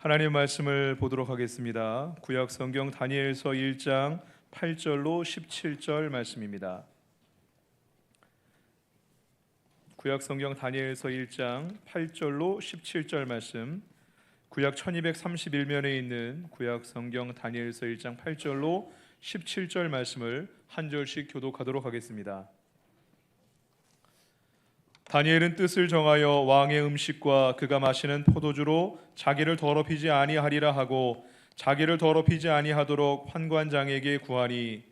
하나님 말씀을 보도록 하겠습니다. 구약 성경 다니엘서 1장 8절로 17절 말씀입니다. 구약 성경 다니엘서 1장 8절로 17절 말씀, 구약 1231면에 있는 구약 성경 다니엘서 1장 8절로 17절 말씀을 한 절씩 교독하도록 하겠습니다. 다니엘은 뜻을 정하여 왕의 음식과 그가 마시는 포도주로 자기를 더럽히지 아니하리라 하고 자기를 더럽히지 아니하도록 환관장에게 구하니,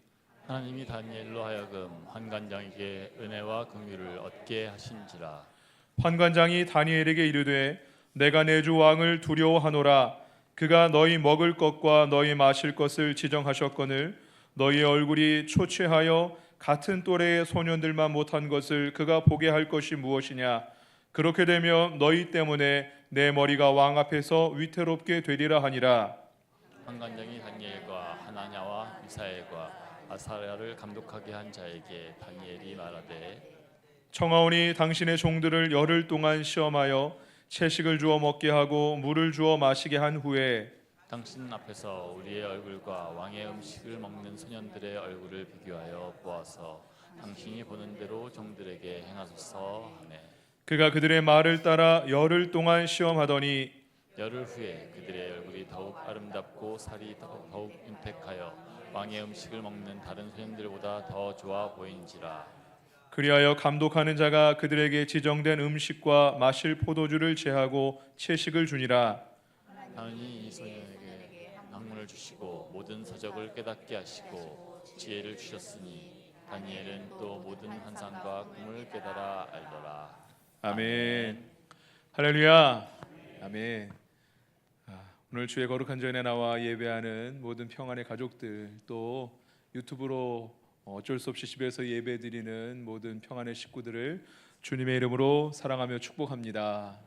하나님이 다니엘로 하여금 환관장에게 은혜와 긍휼을 얻게 하신지라. 환관장이 다니엘에게 이르되 내가 내 주 왕을 두려워하노라. 그가 너희 먹을 것과 너희 마실 것을 지정하셨거늘 너희의 얼굴이 초췌하여 같은 또래의 소년들만 못한 것을 그가 보게 할 것이 무엇이냐. 그렇게 되면 너희 때문에 내 머리가 왕 앞에서 위태롭게 되리라 하니라. 환관장이 다니엘과 하나냐와 미사엘과 아사랴를 감독하게 한 자에게 다니엘이 말하되, 청하오니 당신의 종들을 열흘 동안 시험하여 채식을 주어 먹게 하고 물을 주어 마시게 한 후에 당신 앞에서 우리의 얼굴과 왕의 음식을 먹는 소년들의 얼굴을 비교하여 보아서 당신이 보는 대로 종들에게 행하소서 하매, 그가 그들의 말을 따라 열흘 동안 시험하더니 열흘 후에 그들의 얼굴이 더욱 아름답고 살이 더욱 윤택하여 왕의 음식을 먹는 다른 소년들보다 더 좋아 보인지라. 그리하여 감독하는 자가 그들에게 지정된 음식과 마실 포도주를 제하고 채식을 주니라. 하나님이 이 소년에게 학문을 주시고 모든 서적을 깨닫게 하시고 지혜를 주셨으니 다니엘은 또 모든 환상과 꿈을 깨달아 알더라. 아멘. 할렐루야. 아멘. 오늘 주의 거룩한 전에 나와 예배하는 모든 평안의 가족들, 또 유튜브로 어쩔 수 없이 집에서 예배드리는 모든 평안의 식구들을 주님의 이름으로 사랑하며 축복합니다.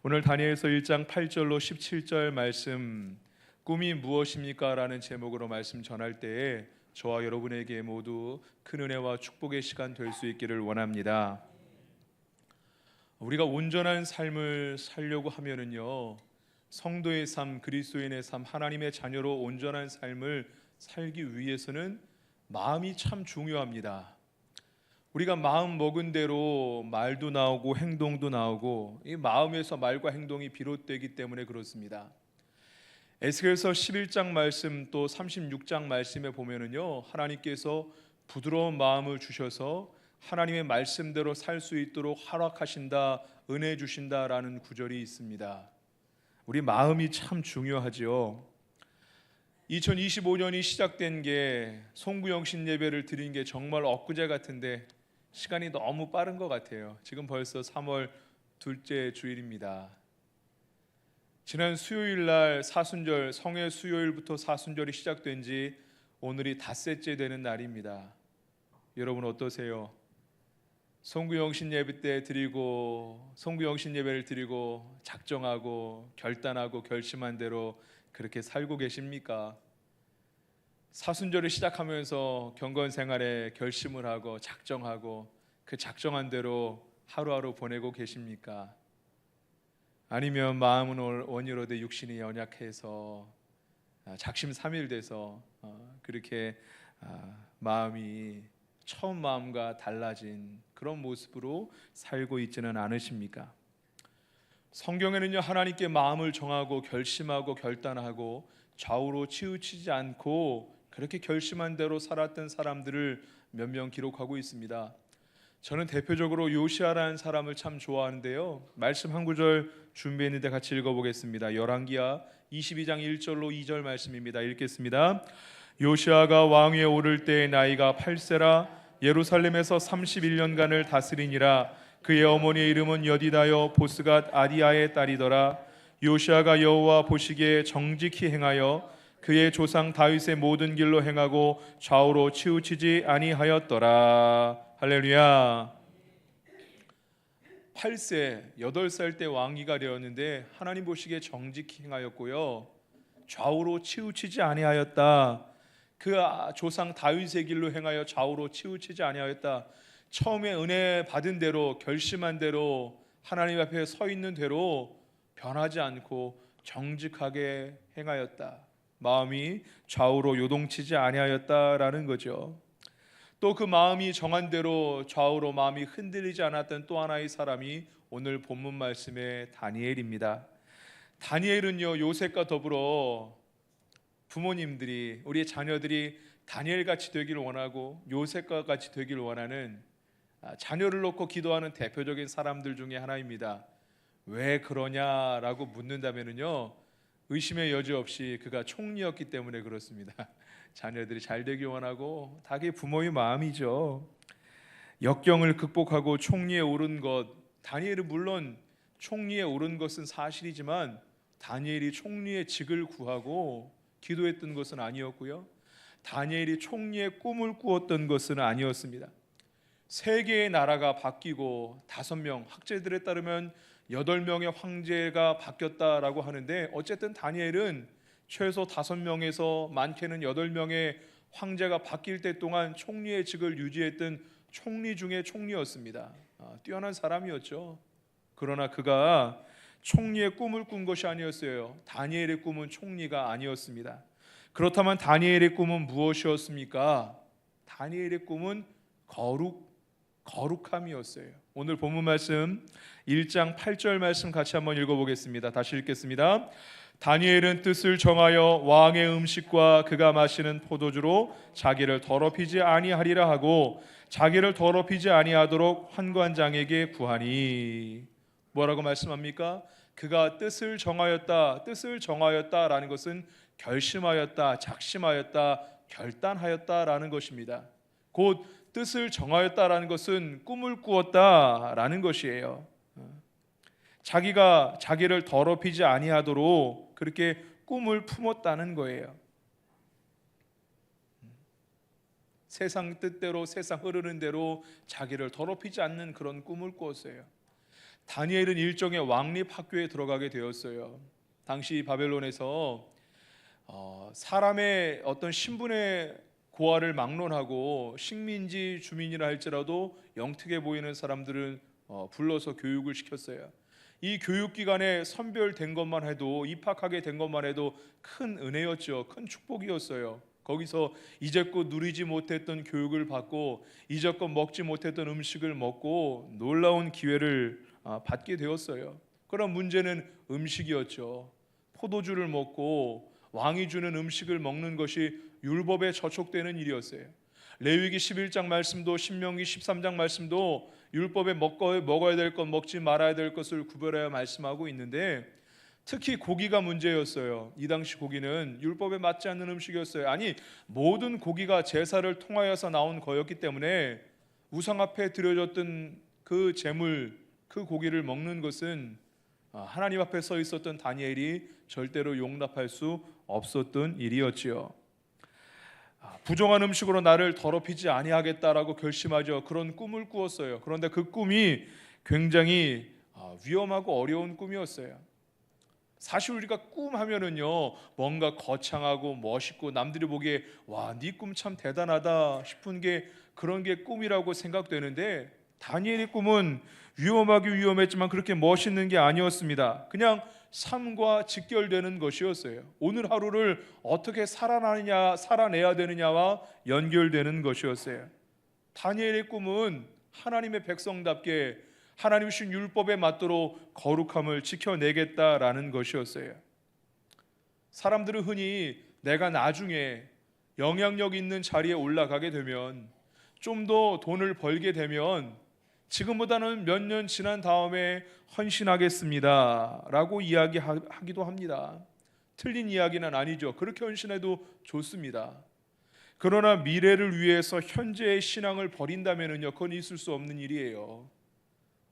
오늘 다니엘서 1장 8절로 17절 말씀, 꿈이 무엇입니까? 라는 제목으로 말씀 전할 때에 저와 여러분에게 모두 큰 은혜와 축복의 시간 될 수 있기를 원합니다. 우리가 온전한 삶을 살려고 하면은요, 성도의 삶, 그리스도인의 삶, 하나님의 자녀로 온전한 삶을 살기 위해서는 마음이 참 중요합니다. 우리가 마음 먹은 대로 말도 나오고 행동도 나오고, 이 마음에서 말과 행동이 비롯되기 때문에 그렇습니다. 에스겔서 11장 말씀 또 36장 말씀에 보면은요, 하나님께서 부드러운 마음을 주셔서 하나님의 말씀대로 살 수 있도록 허락하신다, 은혜 주신다라는 구절이 있습니다. 우리 마음이 참 중요하지요. 2025년이 시작된 게 송구영신 예배를 드린 게 정말 엊그제 같은데 시간이 너무 빠른 것 같아요. 지금 벌써 3월 둘째 주일입니다. 지난 수요일 날 사순절, 성의 수요일부터 사순절이 시작된 지 오늘이 닷새째 되는 날입니다. 여러분 어떠세요? 송구영신 예배 때 드리고, 송구영신 예배를 드리고 작정하고 결단하고 결심한 대로 그렇게 살고 계십니까? 사순절을 시작하면서 경건 생활에 결심을 하고 작정하고 그 작정한 대로 하루하루 보내고 계십니까? 아니면 마음은 원이로되 육신이 연약해서 작심삼일돼서 그렇게 마음이 처음 마음과 달라진 그런 모습으로 살고 있지는 않으십니까? 성경에는요, 하나님께 마음을 정하고 결심하고 결단하고 좌우로 치우치지 않고 그렇게 결심한 대로 살았던 사람들을 몇 명 기록하고 있습니다. 저는 대표적으로 요시아라는 사람을 참 좋아하는데요, 말씀 한 구절 준비했는데 같이 읽어보겠습니다. 열왕기하 22장 1절로 2절 말씀입니다. 읽겠습니다. 요시아가 왕위에 오를 때의 나이가 8세라 예루살렘에서 31년간을 다스리니라. 그의 어머니의 이름은 여디다여 보스갓 아디아의 딸이더라. 요시아가 여호와 보시기에 정직히 행하여 그의 조상 다윗의 모든 길로 행하고 좌우로 치우치지 아니하였더라. 할렐루야. 8세, 8살 때 왕위가 되었는데 하나님 보시기에 정직히 행하였고요, 좌우로 치우치지 아니하였다. 그 조상 다윗의 길로 행하여 좌우로 치우치지 아니하였다. 처음에 은혜 받은 대로 결심한 대로 하나님 앞에 서 있는 대로 변하지 않고 정직하게 행하였다. 마음이 좌우로 요동치지 아니하였다라는 거죠. 또 그 마음이 정한 대로 좌우로 마음이 흔들리지 않았던 또 하나의 사람이 오늘 본문 말씀의 다니엘입니다. 다니엘은요, 요셉과 더불어 부모님들이, 우리의 자녀들이 다니엘같이 되기를 원하고 요셉과 같이 되기를 원하는 자녀를 놓고 기도하는 대표적인 사람들 중에 하나입니다. 왜 그러냐라고 묻는다면요, 의심의 여지 없이 그가 총리였기 때문에 그렇습니다. 자녀들이 잘 되길 원하고 다 그게 부모의 마음이죠. 역경을 극복하고 총리에 오른 것, 다니엘은 물론 총리에 오른 것은 사실이지만 다니엘이 총리의 직을 구하고 기도했던 것은 아니었고요, 다니엘이 총리의 꿈을 꾸었던 것은 아니었습니다. 세 개의 나라가 바뀌고 5명, 학자들에 따르면 8명의 황제가 바뀌었다라고 하는데, 어쨌든 다니엘은 최소 5명에서 많게는 8명의 황제가 바뀔 때 동안 총리의 직을 유지했던 총리 중에 총리였습니다. 뛰어난 사람이었죠. 그러나 그가 총리의 꿈을 꾼 것이 아니었어요. 다니엘의 꿈은 총리가 아니었습니다. 그렇다면 다니엘의 꿈은 무엇이었습니까? 다니엘의 꿈은 거룩함이었어요. 오늘 본문 말씀 1장 8절 말씀 같이 한번 읽어보겠습니다. 다시 읽겠습니다. 다니엘은 뜻을 정하여 왕의 음식과 그가 마시는 포도주로 자기를 더럽히지 아니하리라 하고 자기를 더럽히지 아니하도록 환관장에게 구하니. 뭐라고 말씀합니까? 그가 뜻을 정하였다. 뜻을 정하였다라는 것은 결심하였다, 작심하였다, 결단하였다라는 것입니다. 곧 뜻을 정하였다라는 것은 꿈을 꾸었다라는 것이에요. 자기가 자기를 더럽히지 아니하도록 그렇게 꿈을 품었다는 거예요. 세상 뜻대로, 세상 흐르는 대로 자기를 더럽히지 않는 그런 꿈을 꾸었어요. 다니엘은 일종의 왕립 학교에 들어가게 되었어요. 당시 바벨론에서 사람의 어떤 신분의 고하를 막론하고 식민지 주민이라 할지라도 영특해 보이는 사람들은 불러서 교육을 시켰어요. 이 교육기관에 선별된 것만 해도, 입학하게 된 것만 해도 큰 은혜였죠. 큰 축복이었어요. 거기서 이제껏 누리지 못했던 교육을 받고 이제껏 먹지 못했던 음식을 먹고 놀라운 기회를 받게 되었어요. 그런 문제는 음식이었죠. 포도주를 먹고 왕이 주는 음식을 먹는 것이 율법에 저촉되는 일이었어요. 레위기 11장 말씀도 신명기 13장 말씀도 율법에 먹어야 될 것, 먹지 말아야 될 것을 구별하여 말씀하고 있는데, 특히 고기가 문제였어요. 이 당시 고기는 율법에 맞지 않는 음식이었어요. 아니, 모든 고기가 제사를 통하여서 나온 거였기 때문에 우상 앞에 드려졌던 그 제물, 그 고기를 먹는 것은 하나님 앞에 서 있었던 다니엘이 절대로 용납할 수 없었던 일이었지요. 부정한 음식으로 나를 더럽히지 아니하겠다라고 결심하죠. 그런 꿈을 꾸었어요. 그런데 그 꿈이 굉장히 위험하고 어려운 꿈이었어요. 사실 우리가 꿈 하면은요, 뭔가 거창하고 멋있고 남들이 보기에 와, 네 꿈 참 대단하다 싶은 게, 그런 게 꿈이라고 생각되는데, 다니엘의 꿈은 위험하기 위험했지만 그렇게 멋있는 게 아니었습니다. 그냥 삶과 직결되는 것이었어요. 오늘 하루를 어떻게 살아내야 되느냐와 연결되는 것이었어요. 다니엘의 꿈은 하나님의 백성답게 하나님 주신 율법에 맞도록 거룩함을 지켜내겠다라는 것이었어요. 사람들은 흔히 내가 나중에 영향력 있는 자리에 올라가게 되면, 좀 더 돈을 벌게 되면 지금보다는 몇 년 지난 다음에 헌신하겠습니다 라고 이야기하기도 합니다. 틀린 이야기는 아니죠. 그렇게 헌신해도 좋습니다. 그러나 미래를 위해서 현재의 신앙을 버린다면요, 그건 있을 수 없는 일이에요.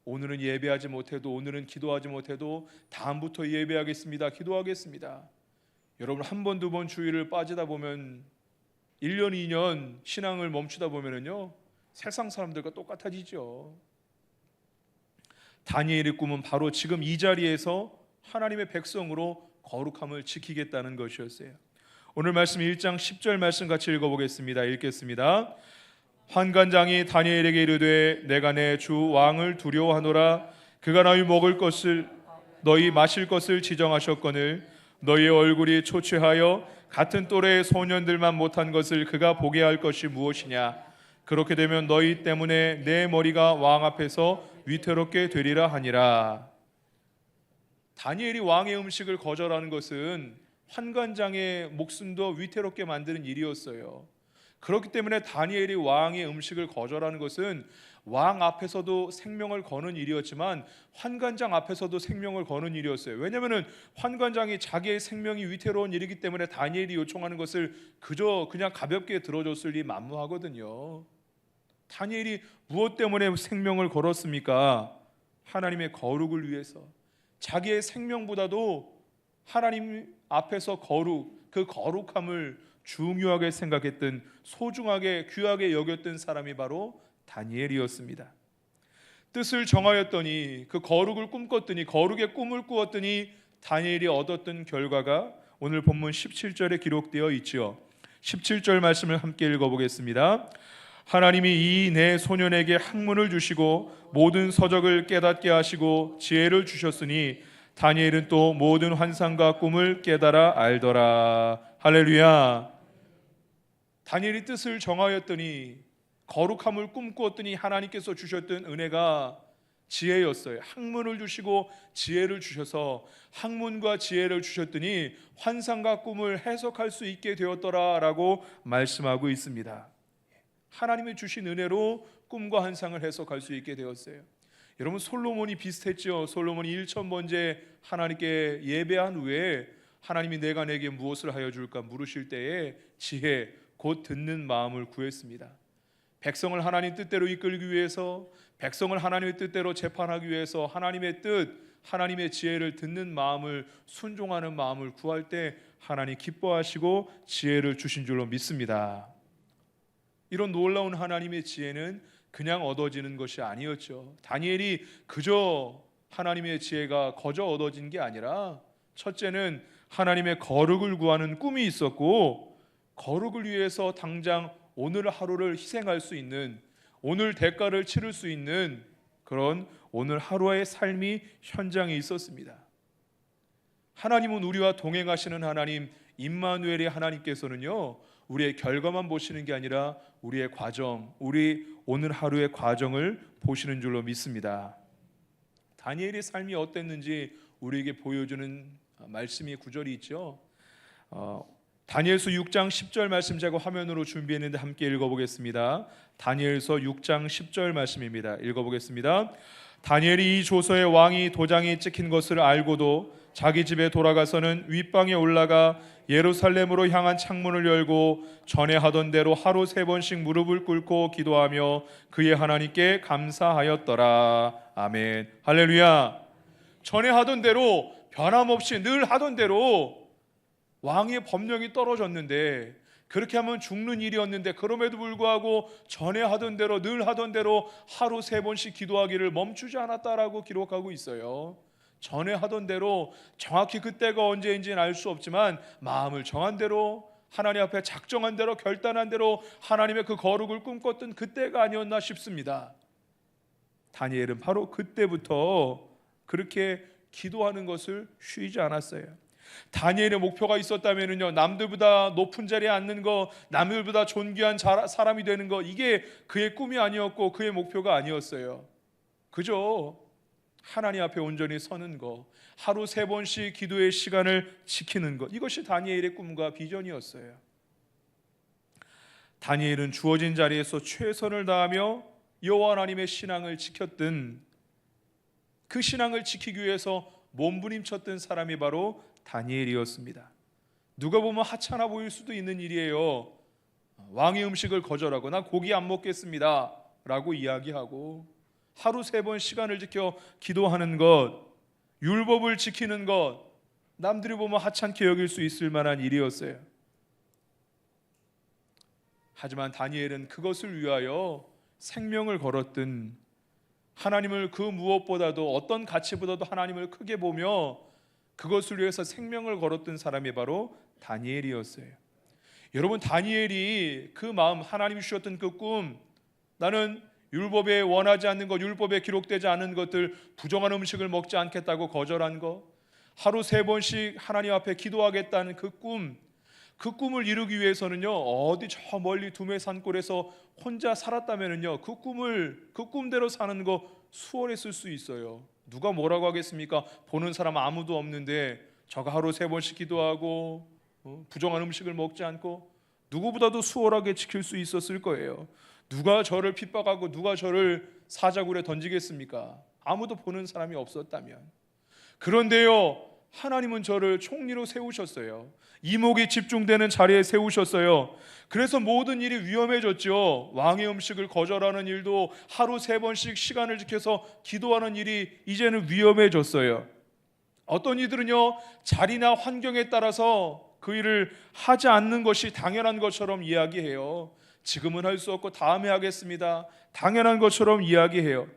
오늘은 예배하지 못해도, 오늘은 기도하지 못해도 다음부터 예배하겠습니다, 기도하겠습니다. 여러분, 한 번, 두 번 주일을 빠지다 보면 1년, 2년 신앙을 멈추다 보면은요, 세상 사람들과 똑같아지죠. 다니엘의 꿈은 바로 지금 이 자리에서 하나님의 백성으로 거룩함을 지키겠다는 것이었어요. 오늘 말씀 1장 10절 말씀 같이 읽어보겠습니다. 읽겠습니다. 환관장이 다니엘에게 이르되 내가 내 주 왕을 두려워하노라. 그가 나의 먹을 것을 너희 마실 것을 지정하셨거늘 너희의 얼굴이 초췌하여 같은 또래의 소년들만 못한 것을 그가 보게 할 것이 무엇이냐. 그렇게 되면 너희 때문에 내 머리가 왕 앞에서 위태롭게 되리라 하니라. 다니엘이 왕의 음식을 거절하는 것은 환관장의 목숨도 위태롭게 만드는 일이었어요. 그렇기 때문에 다니엘이 왕의 음식을 거절하는 것은 왕 앞에서도 생명을 거는 일이었지만 환관장 앞에서도 생명을 거는 일이었어요. 왜냐하면 환관장이 자기의 생명이 위태로운 일이기 때문에 다니엘이 요청하는 것을 그냥 가볍게 들어줬을 리 만무하거든요. 다니엘이 무엇 때문에 생명을 걸었습니까? 하나님의 거룩을 위해서. 자기의 생명보다도 하나님 앞에서 그 거룩함을 중요하게 생각했던, 소중하게 귀하게 여겼던 사람이 바로 다니엘이었습니다. 뜻을 정하였더니, 그 거룩을 꿈꿨더니, 거룩의 꿈을 꾸었더니 다니엘이 얻었던 결과가 오늘 본문 17절에 기록되어 있죠. 17절 말씀을 함께 읽어보겠습니다. 하나님이 이 내 소년에게 학문을 주시고 모든 서적을 깨닫게 하시고 지혜를 주셨으니 다니엘은 또 모든 환상과 꿈을 깨달아 알더라. 할렐루야. 다니엘이 뜻을 정하였더니, 거룩함을 꿈꾸었더니 하나님께서 주셨던 은혜가 지혜였어요. 학문을 주시고 지혜를 주셔서 학문과 지혜를 주셨더니 환상과 꿈을 해석할 수 있게 되었더라라고 말씀하고 있습니다. 하나님이 주신 은혜로 꿈과 환상을 해석할 수 있게 되었어요. 여러분, 솔로몬이 비슷했죠. 솔로몬이 1000번째 하나님께 예배한 후에 하나님이 내가 내게 무엇을 하여 줄까 물으실 때에 지혜, 곧 듣는 마음을 구했습니다. 백성을 하나님 뜻대로 이끌기 위해서, 백성을 하나님의 뜻대로 재판하기 위해서 하나님의 뜻, 하나님의 지혜를 듣는 마음을, 순종하는 마음을 구할 때 하나님 기뻐하시고 지혜를 주신 줄로 믿습니다. 이런 놀라운 하나님의 지혜는 그냥 얻어지는 것이 아니었죠. 다니엘이 그저 하나님의 지혜가 거저 얻어진 게 아니라, 첫째는 하나님의 거룩을 구하는 꿈이 있었고, 거룩을 위해서 당장 오늘 하루를 희생할 수 있는, 오늘 대가를 치를 수 있는 그런 오늘 하루의 삶이 현장에 있었습니다. 하나님은 우리와 동행하시는 하나님, 임마누엘의 하나님께서는요, 우리의 결과만 보시는 게 아니라 우리의 과정, 우리 오늘 하루의 과정을 보시는 줄로 믿습니다. 다니엘의 삶이 어땠는지 우리에게 보여주는 말씀이 구절이 있죠. 다니엘서 6장 10절 말씀 제가 화면으로 준비했는데 함께 읽어보겠습니다. 다니엘서 6장 10절 말씀입니다. 읽어보겠습니다. 다니엘이 이 조서에 왕이 도장이 찍힌 것을 알고도 자기 집에 돌아가서는 윗방에 올라가 예루살렘으로 향한 창문을 열고 전에 하던 대로 하루 3번씩 무릎을 꿇고 기도하며 그의 하나님께 감사하였더라. 아멘. 할렐루야. 전에 하던 대로, 변함없이 늘 하던 대로 왕의 법령이 떨어졌는데, 그렇게 하면 죽는 일이었는데, 그럼에도 불구하고 전에 하던 대로, 늘 하던 대로 하루 3번씩 기도하기를 멈추지 않았다라고 기록하고 있어요. 전에 하던 대로, 정확히 그때가 언제인지는 알 수 없지만 마음을 정한 대로, 하나님 앞에 작정한 대로, 결단한 대로 하나님의 그 거룩을 꿈꿨던 그때가 아니었나 싶습니다. 다니엘은 바로 그때부터 그렇게 기도하는 것을 쉬지 않았어요. 다니엘의 목표가 있었다면요, 남들보다 높은 자리에 앉는 거, 남들보다 존귀한 사람이 되는 거, 이게 그의 꿈이 아니었고 그의 목표가 아니었어요. 그저 하나님 앞에 온전히 서는 것, 하루 3번씩 기도의 시간을 지키는 것, 이것이 다니엘의 꿈과 비전이었어요. 다니엘은 주어진 자리에서 최선을 다하며 여호와 하나님의 신앙을 지켰던, 그 신앙을 지키기 위해서 몸부림쳤던 사람이 바로 다니엘이었습니다. 누가 보면 하찮아 보일 수도 있는 일이에요. 왕의 음식을 거절하고 나 고기 안 먹겠습니다 라고 이야기하고, 하루 3번 시간을 지켜 기도하는 것, 율법을 지키는 것, 남들이 보면 하찮게 여길 수 있을 만한 일이었어요. 하지만 다니엘은 그것을 위하여 생명을 걸었던, 하나님을 그 무엇보다도, 어떤 가치보다도 하나님을 크게 보며 그것을 위해서 생명을 걸었던 사람이 바로 다니엘이었어요. 여러분, 다니엘이 그 마음, 하나님이 주셨던 그 꿈, 나는 율법에 원하지 않는 것, 율법에 기록되지 않은 것들, 부정한 음식을 먹지 않겠다고 거절한 것, 하루 3번씩 하나님 앞에 기도하겠다는 그 꿈을 이루기 위해서는요, 어디 저 멀리 두메 산골에서 혼자 살았다면은요, 그 꿈대로 사는 거 수월했을 수 있어요. 누가 뭐라고 하겠습니까? 보는 사람 아무도 없는데 저가 하루 3번씩 기도하고 부정한 음식을 먹지 않고 누구보다도 수월하게 지킬 수 있었을 거예요. 누가 저를 핍박하고 누가 저를 사자굴에 던지겠습니까? 아무도 보는 사람이 없었다면. 그런데요, 하나님은 저를 총리로 세우셨어요. 이목이 집중되는 자리에 세우셨어요. 그래서 모든 일이 위험해졌죠. 왕의 음식을 거절하는 일도 하루 3번씩 시간을 지켜서 기도하는 일이 이제는 위험해졌어요. 어떤 이들은요, 자리나 환경에 따라서 그 일을 하지 않는 것이 당연한 것처럼 이야기해요. 지금은 할 수 없고 다음에 하겠습니다. 당연한 것처럼 이야기해요.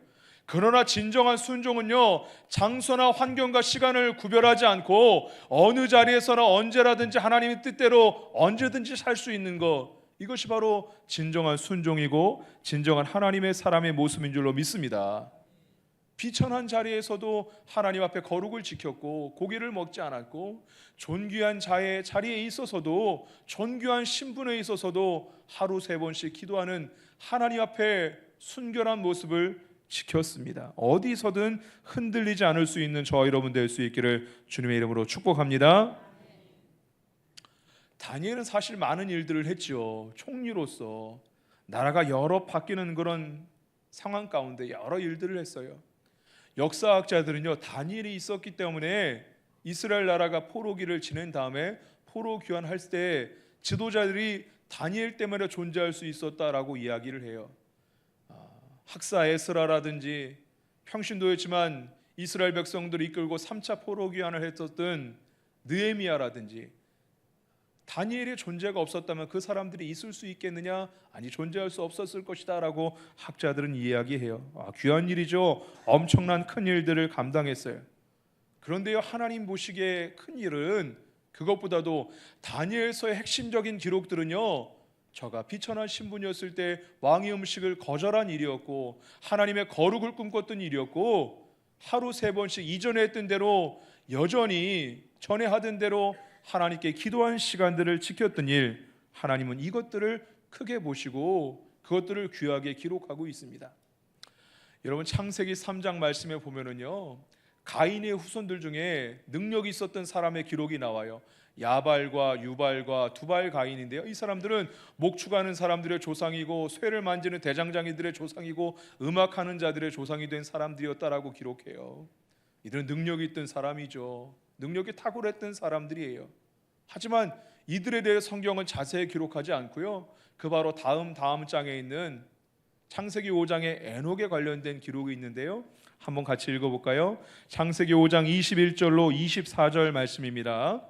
그러나 진정한 순종은요, 장소나 환경과 시간을 구별하지 않고 어느 자리에서나 언제라든지 하나님의 뜻대로 언제든지 살 수 있는 것, 이것이 바로 진정한 순종이고 진정한 하나님의 사람의 모습인 줄로 믿습니다. 비천한 자리에서도 하나님 앞에 거룩을 지켰고 고기를 먹지 않았고, 존귀한 자리에 있어서도, 존귀한 신분에 있어서도 하루 3번씩 기도하는 하나님 앞에 순결한 모습을 지켰습니다. 어디서든 흔들리지 않을 수 있는 저와 여러분 될 수 있기를 주님의 이름으로 축복합니다. 다니엘은 사실 많은 일들을 했죠. 총리로서 나라가 여러 바뀌는 그런 상황 가운데 여러 일들을 했어요. 역사학자들은요, 다니엘이 있었기 때문에 이스라엘 나라가 포로기를 지낸 다음에 포로 귀환할 때 지도자들이 다니엘 때문에 존재할 수 있었다라고 이야기를 해요. 학사 에스라라든지 평신도였지만 이스라엘 백성들을 이끌고 3차 포로 귀환을 했었던 느헤미야라든지, 다니엘의 존재가 없었다면 그 사람들이 있을 수 있겠느냐? 아니, 존재할 수 없었을 것이다 라고 학자들은 이야기해요. 귀한 일이죠. 엄청난 큰 일들을 감당했어요. 그런데요, 하나님 보시기에 큰 일은 그것보다도 다니엘서의 핵심적인 기록들은요, 저가 비천한 신분이었을 때 왕의 음식을 거절한 일이었고, 하나님의 거룩을 꿈꿨던 일이었고, 하루 3번씩 이전에 했던 대로 여전히 전에 하던 대로 하나님께 기도한 시간들을 지켰던 일, 하나님은 이것들을 크게 보시고 그것들을 귀하게 기록하고 있습니다. 여러분, 창세기 3장 말씀에 보면은요, 가인의 후손들 중에 능력이 있었던 사람의 기록이 나와요. 야발과 유발과 두발 가인인데요, 이 사람들은 목축하는 사람들의 조상이고 쇠를 만지는 대장장이들의 조상이고 음악하는 자들의 조상이 된 사람들이었다라고 기록해요. 이들은 능력이 있던 사람이죠. 능력이 탁월했던 사람들이에요. 하지만 이들에 대해 성경은 자세히 기록하지 않고요, 그 바로 다음 장에 있는 창세기 5장에 에녹에 관련된 기록이 있는데요, 한번 같이 읽어볼까요? 창세기 5장 21절로 24절 말씀입니다.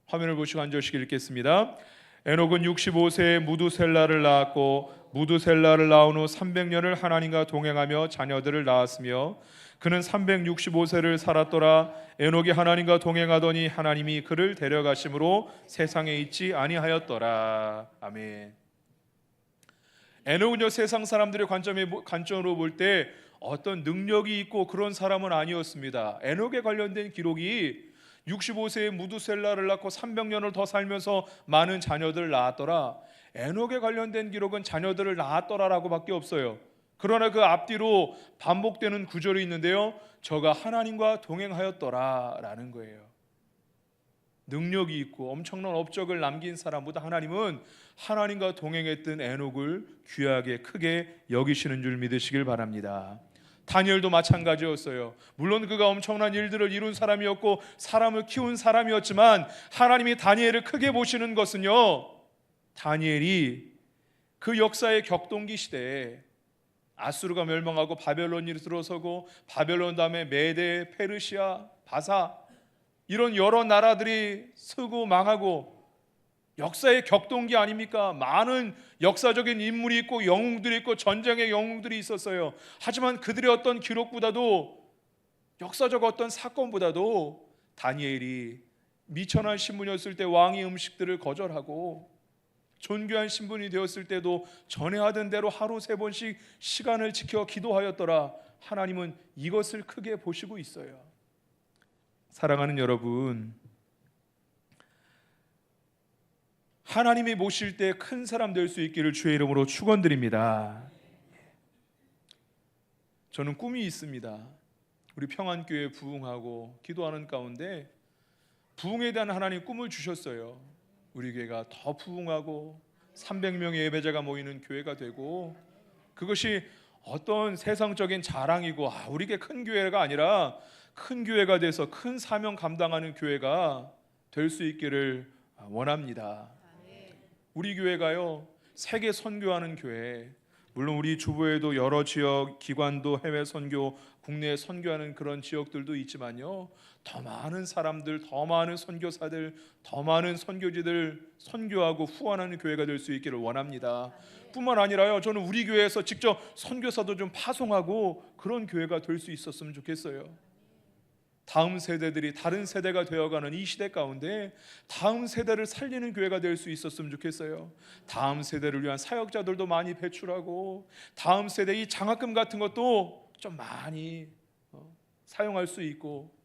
화면을 보시고 한 절씩 읽겠습니다. 에녹은 65세에 무두셀라를 낳았고, 무두셀라를 낳은 후 300년을 하나님과 동행하며 자녀들을 낳았으며, 그는 365세를 살았더라. 에녹이 하나님과 동행하더니 하나님이 그를 데려가심으로 세상에 있지 아니하였더라. 아멘. 에녹은요, 세상 사람들의 관점으로 볼 때 어떤 능력이 있고 그런 사람은 아니었습니다. 에녹에 관련된 기록이 65세에 무두셀라를 낳고 300년을 더 살면서 많은 자녀들을 낳았더라. 에녹에 관련된 기록은 자녀들을 낳았더라라고 밖에 없어요. 그러나 그 앞뒤로 반복되는 구절이 있는데요, 저가 하나님과 동행하였더라라는 거예요. 능력이 있고 엄청난 업적을 남긴 사람보다 하나님은 하나님과 동행했던 에녹을 귀하게 크게 여기시는 줄 믿으시길 바랍니다. 다니엘도 마찬가지였어요. 물론 그가 엄청난 일들을 이룬 사람이었고 사람을 키운 사람이었지만, 하나님이 다니엘을 크게 보시는 것은요, 다니엘이 그 역사의 격동기 시대에 아수르가 멸망하고 바벨론이 들어서고, 바벨론 다음에 메데, 페르시아, 바사, 이런 여러 나라들이 서고 망하고 역사의 격동기 아닙니까? 많은 역사적인 인물이 있고 영웅들이 있고 전쟁의 영웅들이 있었어요. 하지만 그들의 어떤 기록보다도, 역사적 어떤 사건보다도 다니엘이 미천한 신분이었을 때 왕의 음식들을 거절하고 존귀한 신분이 되었을 때도 전에 하던 대로 하루 3번씩 시간을 지켜 기도하였더라. 하나님은 이것을 크게 보시고 있어요. 사랑하는 여러분, 하나님이 모실 때 큰 사람 될 수 있기를 주의 이름으로 축원드립니다. 저는 꿈이 있습니다. 우리 평안교회 부흥하고 기도하는 가운데 부흥에 대한 하나님 꿈을 주셨어요. 우리 교회가 더 부흥하고 300명의 예배자가 모이는 교회가 되고, 그것이 어떤 세상적인 자랑이고 우리 교회 큰 교회가 아니라 큰 교회가 돼서 큰 사명 감당하는 교회가 될 수 있기를 원합니다. 우리 교회가요, 세계 선교하는 교회, 물론 우리 주보에도 여러 지역 기관도 해외 선교, 국내에 선교하는 그런 지역들도 있지만요, 더 많은 사람들, 더 많은 선교사들, 더 많은 선교지들 선교하고 후원하는 교회가 될 수 있기를 원합니다. 뿐만 아니라요, 저는 우리 교회에서 직접 선교사도 좀 파송하고 그런 교회가 될 수 있었으면 좋겠어요. 다음 세대들이 다른 세대가 되어가는 이 시대 가운데 다음 세대를 살리는 교회가 될 수 있었으면 좋겠어요. 다음 세대를 위한 사역자들도 많이 배출하고, 다음 세대 이 장학금 같은 것도 좀 많이 사용할 수 있고,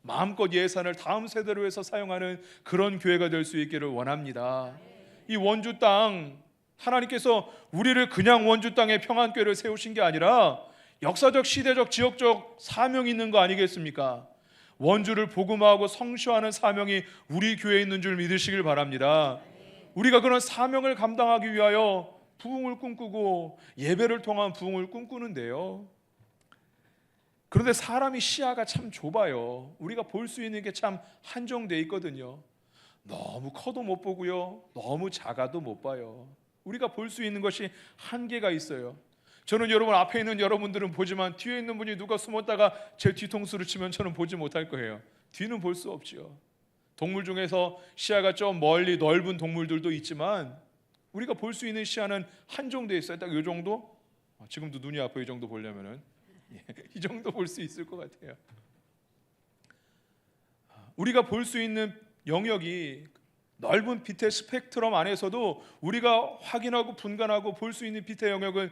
마음껏 예산을 다음 세대를 위해서 사용하는 그런 교회가 될 수 있기를 원합니다. 이 원주 땅, 하나님께서 우리를 그냥 원주 땅에 평안교회를 세우신 게 아니라 역사적, 시대적, 지역적 사명이 있는 거 아니겠습니까? 원주를 복음화하고 성취하는 사명이 우리 교회에 있는 줄 믿으시길 바랍니다. 우리가 그런 사명을 감당하기 위하여 부흥을 꿈꾸고 예배를 통한 부흥을 꿈꾸는데요, 그런데 사람이 시야가 참 좁아요. 우리가 볼 수 있는 게 참 한정되어 있거든요. 너무 커도 못 보고요, 너무 작아도 못 봐요. 우리가 볼 수 있는 것이 한계가 있어요. 저는 여러분 앞에 있는 여러분들은 보지만 뒤에 있는 분이 누가 숨었다가 제 뒤통수를 치면 저는 보지 못할 거예요. 뒤는 볼 수 없죠. 동물 중에서 시야가 좀 멀리 넓은 동물들도 있지만 우리가 볼 수 있는 시야는 한정되어 있어요. 딱 이 정도? 지금도 눈이 아파요. 이 정도 보려면은 이 정도 볼 수 있을 것 같아요. 우리가 볼 수 있는 영역이 넓은 빛의 스펙트럼 안에서도 우리가 확인하고 분간하고 볼 수 있는 빛의 영역은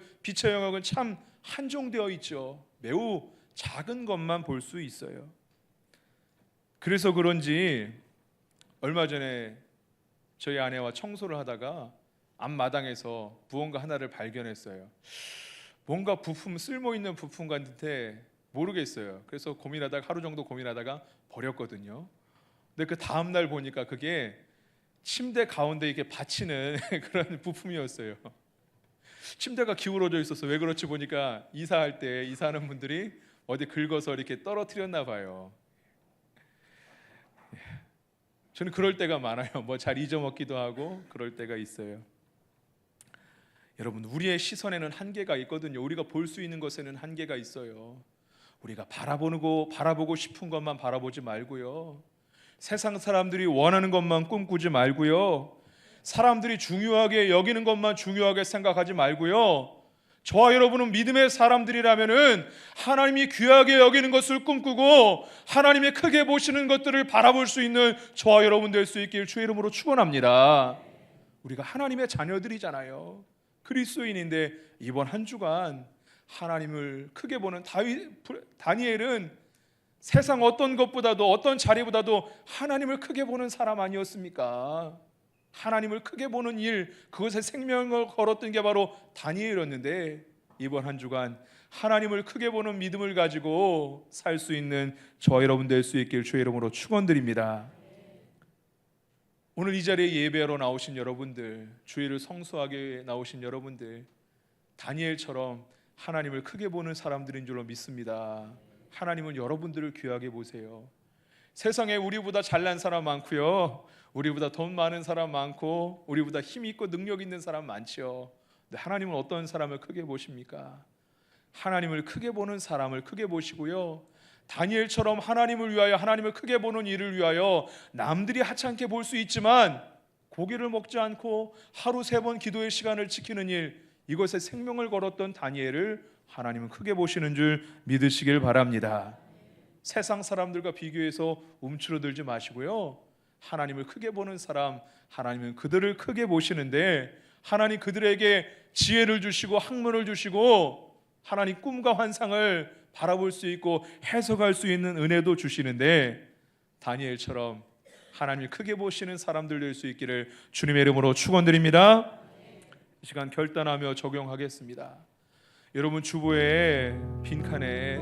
참 한정되어 있죠. 매우 작은 것만 볼 수 있어요. 그래서 그런지 얼마 전에 저희 아내와 청소를 하다가 앞마당에서 무언가 하나를 발견했어요. 뭔가 부품, 쓸모있는 부품 같은데 모르겠어요. 그래서 하루 정도 고민하다가 버렸거든요. 근데 그 다음 날 보니까 그게 침대 가운데 이렇게 받치는 그런 부품이었어요. 침대가 기울어져 있어서 왜 그렇지 보니까 이사할 때 이사하는 분들이 어디 긁어서 이렇게 떨어뜨렸나 봐요. 저는 그럴 때가 많아요. 뭐 잘 잊어먹기도 하고 그럴 때가 있어요. 여러분, 우리의 시선에는 한계가 있거든요. 우리가 볼 수 있는 것에는 한계가 있어요. 우리가 바라보고 싶은 것만 바라보지 말고요, 세상 사람들이 원하는 것만 꿈꾸지 말고요, 사람들이 중요하게 여기는 것만 중요하게 생각하지 말고요, 저와 여러분은 믿음의 사람들이라면은 하나님이 귀하게 여기는 것을 꿈꾸고 하나님이 크게 보시는 것들을 바라볼 수 있는 저와 여러분 될 수 있길 주의 이름으로 축원합니다. 우리가 하나님의 자녀들이잖아요. 그리스도인인데 이번 한 주간 하나님을 크게 보는 다니엘은 세상 어떤 것보다도 어떤 자리보다도 하나님을 크게 보는 사람 아니었습니까? 하나님을 크게 보는 일, 그것에 생명을 걸었던 게 바로 다니엘이었는데 이번 한 주간 하나님을 크게 보는 믿음을 가지고 살 수 있는 저와 여러분 될 수 있길 주의 이름으로 축원드립니다. 오늘 이 자리에 예배하러 나오신 여러분들, 주일을 성수하게 나오신 여러분들, 다니엘처럼 하나님을 크게 보는 사람들인 줄로 믿습니다. 하나님은 여러분들을 귀하게 보세요. 세상에 우리보다 잘난 사람 많고요, 우리보다 돈 많은 사람 많고, 우리보다 힘 있고 능력 있는 사람 많죠. 근데 하나님은 어떤 사람을 크게 보십니까? 하나님을 크게 보는 사람을 크게 보시고요, 다니엘처럼 하나님을 위하여, 하나님을 크게 보는 일을 위하여 남들이 하찮게 볼 수 있지만 고기를 먹지 않고 하루 3번 기도의 시간을 지키는 일, 이것에 생명을 걸었던 다니엘을 하나님은 크게 보시는 줄 믿으시길 바랍니다. 세상 사람들과 비교해서 움츠러들지 마시고요, 하나님을 크게 보는 사람, 하나님은 그들을 크게 보시는데 하나님 그들에게 지혜를 주시고 학문을 주시고 하나님 꿈과 환상을 바라볼 수 있고 해석할 수 있는 은혜도 주시는데 다니엘처럼 하나님을 크게 보시는 사람들 될 수 있기를 주님의 이름으로 축원드립니다. 이 시간 결단하며 적용하겠습니다. 여러분 주보에 빈칸에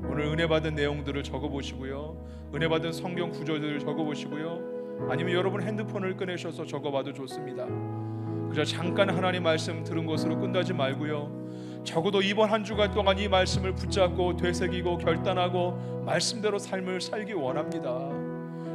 오늘 은혜 받은 내용들을 적어보시고요, 은혜 받은 성경 구절들을 적어보시고요, 아니면 여러분 핸드폰을 꺼내셔서 적어봐도 좋습니다. 그저 잠깐 하나님 말씀 들은 것으로 끝나지 말고요, 적어도 이번 한 주간 동안 이 말씀을 붙잡고 되새기고 결단하고 말씀대로 삶을 살기 원합니다.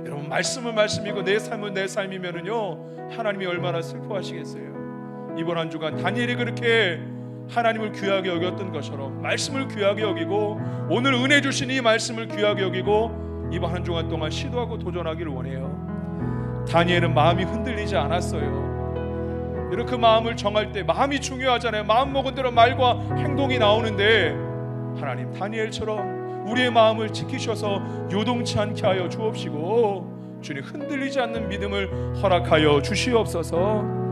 여러분 말씀은 말씀이고 내 삶은 내 삶이면은요 하나님이 얼마나 슬퍼하시겠어요. 이번 한 주간 다니엘이 그렇게 하나님을 귀하게 여겼던 것처럼 말씀을 귀하게 여기고 오늘 은혜 주신 이 말씀을 귀하게 여기고 이번 한 주간 동안 시도하고 도전하기를 원해요. 다니엘은 마음이 흔들리지 않았어요. 여러분 그 마음을 정할 때 마음이 중요하잖아요. 마음 먹은 대로 말과 행동이 나오는데 하나님 다니엘처럼 우리의 마음을 지키셔서 요동치 않게 하여 주옵시고 주님 흔들리지 않는 믿음을 허락하여 주시옵소서.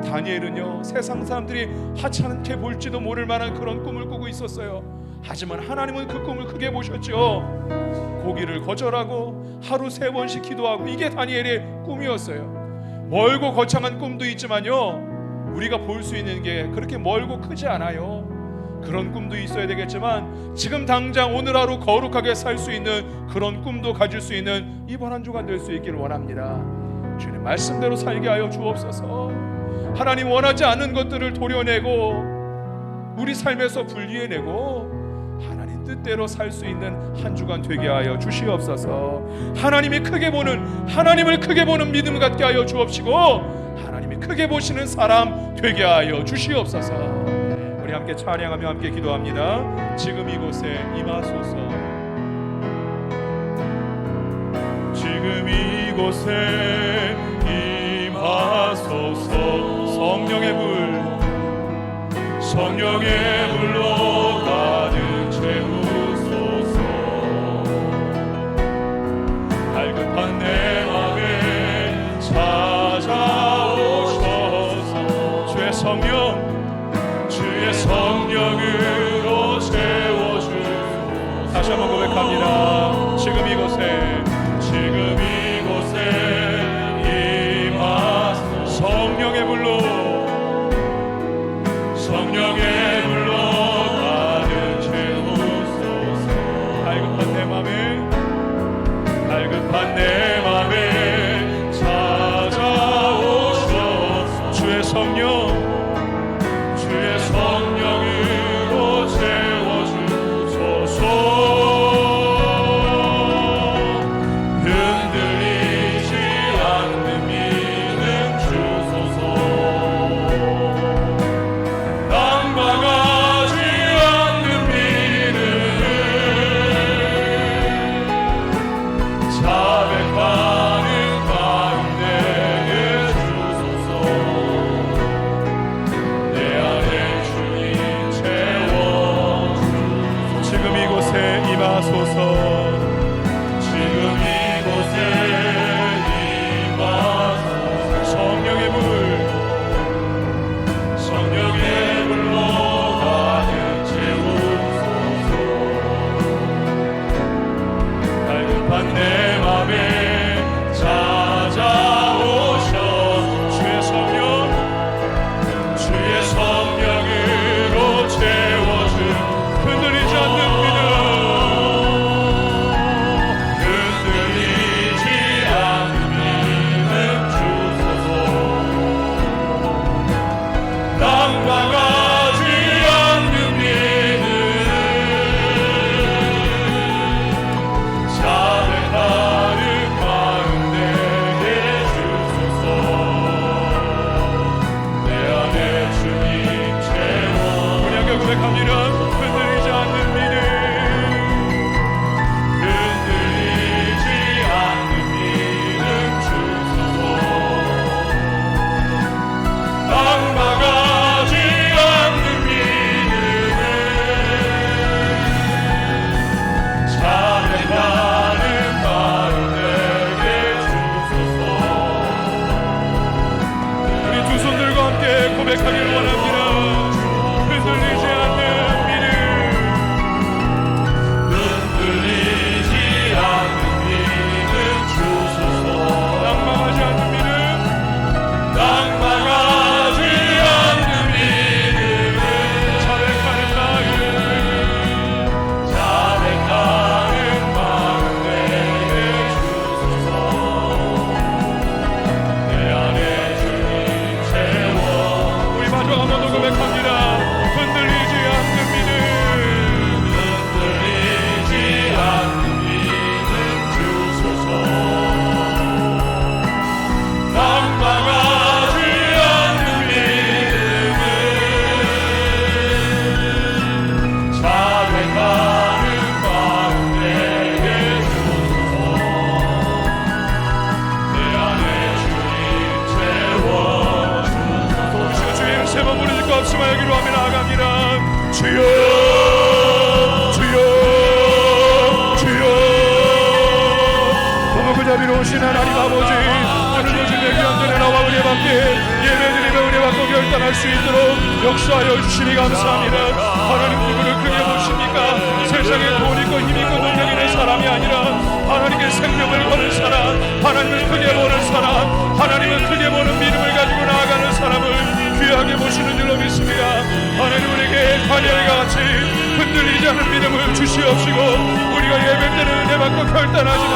다니엘은요 세상 사람들이 하찮게 볼지도 모를 만한 그런 꿈을 꾸고 있었어요. 하지만 하나님은 그 꿈을 크게 보셨죠. 고기를 거절하고 하루 3번씩 기도하고 이게 다니엘의 꿈이었어요. 멀고 거창한 꿈도 있지만요 우리가 볼 수 있는 게 그렇게 멀고 크지 않아요. 그런 꿈도 있어야 되겠지만 지금 당장 오늘 하루 거룩하게 살 수 있는 그런 꿈도 가질 수 있는 이번 한 주간 될 수 있기를 원합니다. 주님 말씀대로 살게 하여 주옵소서. 하나님 원하지 않는 것들을 도려내고 우리 삶에서 분리해내고 하나님 뜻대로 살 수 있는 한 주간 되게 하여 주시옵소서. 하나님이 크게 보는 하나님을 크게 보는 믿음 갖게 하여 주옵시고 하나님이 크게 보시는 사람 되게 하여 주시옵소서. 우리 함께 찬양하며 함께 기도합니다. 지금 이곳에 임하소서. 지금 이곳에 임하소서. 성령의 불로 가득 채우소서. 갈급한 내 맘에 찾아오셔서 주의 성령으로 채워주소서. 다시 한번 고백합니다. 지금 이곳에 성령의 불로 가득 채우소서. 갈급한 내 맘에 찾아오셔서 주의 성령으로 채워주소서. 고백하기를 원합니다. 흔들리지 않는 믿음, 흔들리지 않는 믿음 주소서. 낭망하지 않는 믿음, 낭망하지 않는 믿음을 자백하는 마음, 자백하는 마음 내게 주소서. 내 안에 주님 채워. 우리 마저 한번 더 고백합니다. 흔들리지 않는 믿음, 흔들리지 않는 믿음 주소서. 낭망하지 않는 믿음을 자백하는 마음 내게 주소서. 내 안에 주님 채워 주소서. 시간 주의 세번 부르실 것 없으면 여기로 하며 나아갑니다. 주여, 주여, 주여. 고맙고 자비로우신 하나님 아버지, 오늘도 주님의 귀한 전에 나와 은혜 받게 예배드리며 은혜 받고 결단할 수 있도록 역사하여 주시니 감사합니다. 하나님 누구를 크게 보십니까? 세상에 돈 있고 힘 있고 능력 있는 사람이 아니라 하나님의 생명을 거는 사람, 하나님을 크게 보는 사람, 하나님을 크게 보는 믿음을 가지고 나아가는 사람을 귀하게 보시는 줄로 믿습니다. 하나님 우리에게 다니엘과 같이 흔들리지 않는 믿음을 주시옵시고, 우리가 예배 때는 은혜 받고 결단하지만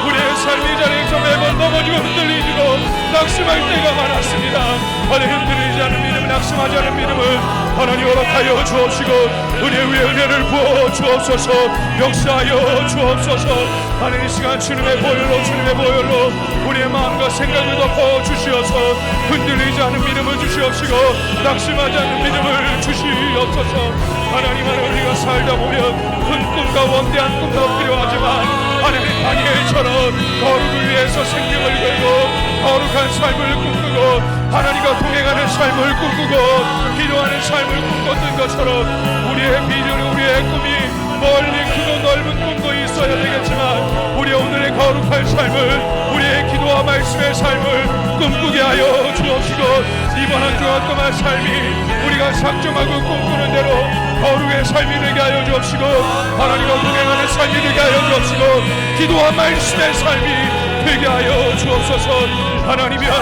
우리의 삶의 자리에서 매번 넘어지고 흔들리지고 낙심할 때가 많았습니다. 하나님 흔들리지 않는 믿음, 낙심하지 않는 믿음을 하나님 허락하여 주옵시고 은혜 위에 은혜를 부어 주옵소서. 역사하여 주옵소서. 하나님 이 시간 주님의 보혈로 우리의 마음과 생각을 덮어 주시어서 흔들리지 않는 믿음을 주시옵시고 낙심하지 않는 믿음을 주시옵소서. 하나님 안에 우리가 살다 보면 큰 꿈과 원대한 꿈도 필요하지만 하나님 다니엘처럼 거룩을 위해서 생명을 걸고 거룩한 삶을 꿈꾸고 하나님과 동행하는 삶을 꿈꾸고 기도하는 삶을 꿈꿨던 것처럼 우리의 비전, 우리의 꿈이 멀리 크고 넓은 꿈도 있어야 되겠지만 우리의 오늘의 거룩한 삶을, 우리의 기도와 말씀의 삶을 꿈꾸게 하여 주옵시고, 이번 한 주간 동안 삶이 우리가 작정하고 꿈꾸는 대로 거룩의 삶이 되게 하여 주옵시고, 하나님과 동행하는 삶이 되게 하여 주옵시고, 기도와 말씀의 삶이 되게 하여 주옵소서. 하나님이여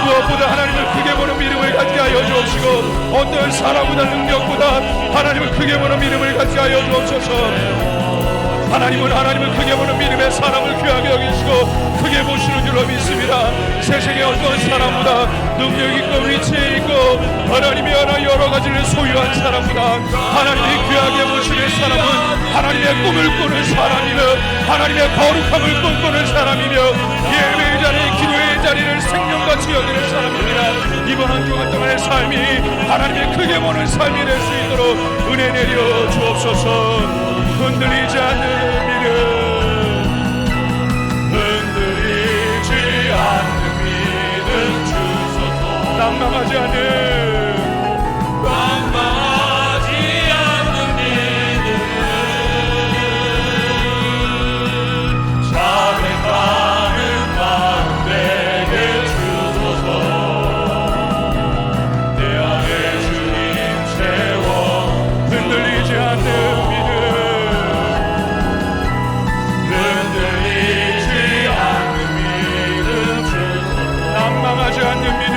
무엇보다 하나님을 크게 보는 믿음을 갖게 하여 주옵시고, 어떤 사람보다 능력보다 하나님을 크게 보는 믿음을 갖게 하여 주옵소서. 하나님은 하나님을 크게 보는 믿음의 사람을 귀하게 여기시고 크게 보시는 줄로 믿습니다. 세상에 어떤 사람보다 능력 있고 위치에 있고 하나님이 여러 가지를 소유한 사람보다 하나님이 귀하게 보시는 사람은 하나님의 꿈을 꾸는 사람이며 하나님의 거룩함을 꿈꾸는 사람이며 예배의 자리, 기도의 자리를 생명같이 여기는 사람입니다. 이번 한 주간 동안의 삶이 하나님의 크게 보는 삶이 될 수 있도록 은혜 내려 주옵소서. 흔들리지 않는 믿음, 흔들리지 않는 믿음 주소서. 낭망하지 않는 믿음을 자백하는 마음 내게 주소서. 내 안에 주님 채워. 흔들리지 않는 믿음, 낭망하지 않는 믿음,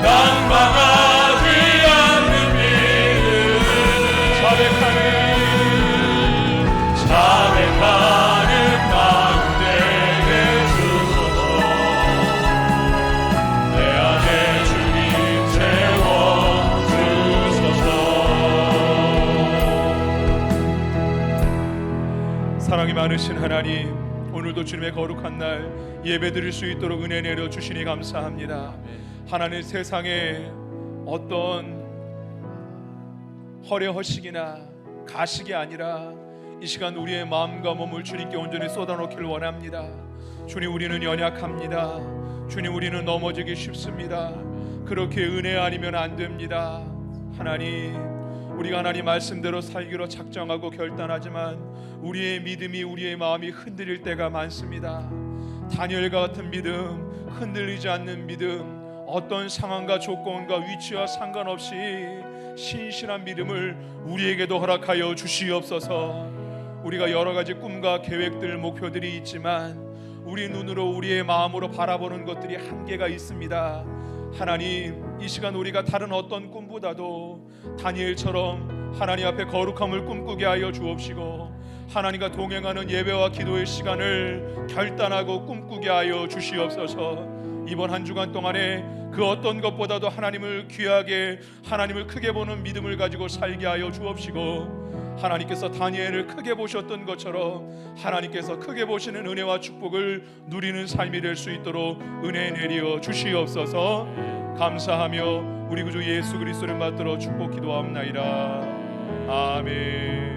낭망하지 않는 믿음 자백하는 마음 내게 주소서. 내 안에 주님 채워 주소서. 사랑이 많으신 하나님, 오늘도 주님의 거룩한 날 예배드릴 수 있도록 은혜 내려 주시니 감사합니다. 하나님, 세상에 어떤 허례허식이나 가식이 아니라 이 시간 우리의 마음과 몸을 주님께 온전히 쏟아놓기를 원합니다. 주님, 우리는 연약합니다. 주님, 우리는 넘어지기 쉽습니다. 그렇게 은혜 아니면 안 됩니다. 하나님, 우리가 하나님 말씀대로 살기로 작정하고 결단하지만 우리의 믿음이, 우리의 마음이 흔들릴 때가 많습니다. 다니엘과 같은 믿음, 흔들리지 않는 믿음, 어떤 상황과 조건과 위치와 상관없이 신실한 믿음을 우리에게도 허락하여 주시옵소서. 우리가 여러 가지 꿈과 계획들, 목표들이 있지만 우리 눈으로, 우리의 마음으로 바라보는 것들이 한계가 있습니다. 하나님, 이 시간 우리가 다른 어떤 꿈보다도 다니엘처럼 하나님 앞에 거룩함을 꿈꾸게 하여 주옵시고, 하나님과 동행하는 예배와 기도의 시간을 결단하고 꿈꾸게 하여 주시옵소서. 이번 한 주간 동안에 그 어떤 것보다도 하나님을 귀하게, 하나님을 크게 보는 믿음을 가지고 살게 하여 주옵시고, 하나님께서 다니엘을 크게 보셨던 것처럼 하나님께서 크게 보시는 은혜와 축복을 누리는 삶이 될 수 있도록 은혜 내려 주시옵소서. 감사하며 우리 구주 예수 그리스도를 받들어 축복 기도하옵나이다. 아멘.